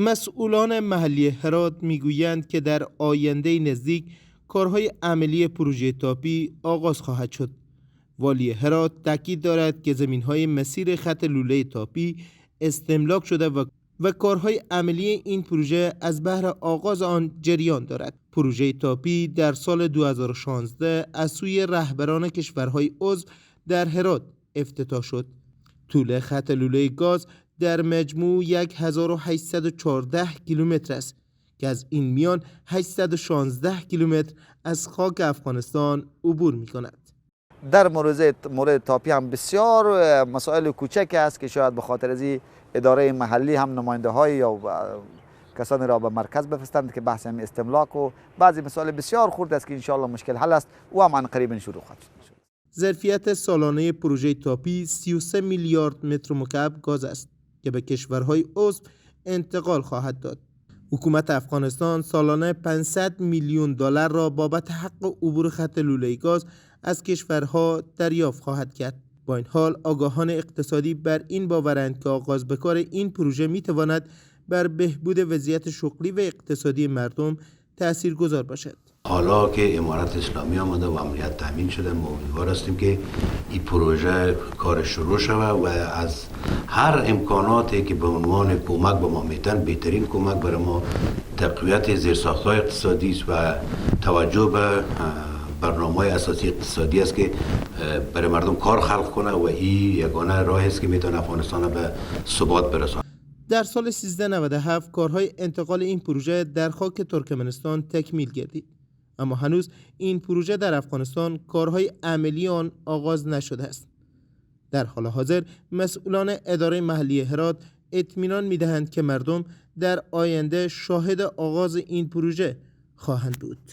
مسئولان محلی هرات میگویند که در آینده نزدیک کارهای عملی پروژه تاپی آغاز خواهد شد. والی هرات تاکید دارد که زمین‌های مسیر خط لوله تاپی استملاک شده و کارهای عملی این پروژه از بهر آغاز آن جریان دارد. پروژه تاپی در سال 2016 از سوی رهبران کشورهای عضو در هرات افتتاح شد. طول خط لوله گاز در مجموع 1814 کیلومتر است که از این میان 816 کیلومتر از خاک افغانستان عبور می کند. در مورد تاپی هم بسیار مسائل کوچک است که شاید به خاطر از اداره محلی هم نماینده های یا کسانی را به مرکز بفرستند که بحث استملاک و بعضی مسائل بسیار خرد است که ان شاء الله مشکل حل است و هم قریبا شروع خواهد شد. ظرفیت سالانه پروژه تاپی 33 میلیارد متر مکعب گاز است که به کشورهای عضو انتقال خواهد داد. حکومت افغانستان سالانه 500 میلیون دلار را بابت حق عبور خط لوله گاز از کشورها دریافت خواهد کرد. با این حال آگاهان اقتصادی بر این باورند که آغاز به کار این پروژه میتواند بر بهبود وضعیت شغلی و اقتصادی مردم تاثیرگذار باشد. حالا که امارت اسلامی آمده و امنیت تامین شده، ما امیدوار هستیم که این پروژه کار شروع شود و از هر امکاناتی که به عنوان کمک به ما میتن بهترین کمک برای ما تقویت زیرساخت‌های اقتصادی است و توجه به برنامه‌های اساسی اقتصادی است که برای مردم کار خلق کنه و این یگانه راهی است که میتونه افغانستان به ثبات برساند. در سال 1397 کارهای انتقال این پروژه در خاک ترکمنستان تکمیل گردید، اما هنوز این پروژه در افغانستان کارهای عملی آن آغاز نشده است. در حال حاضر مسئولان اداره محلی هرات اطمینان می‌دهند که مردم در آینده شاهد آغاز این پروژه خواهند بود.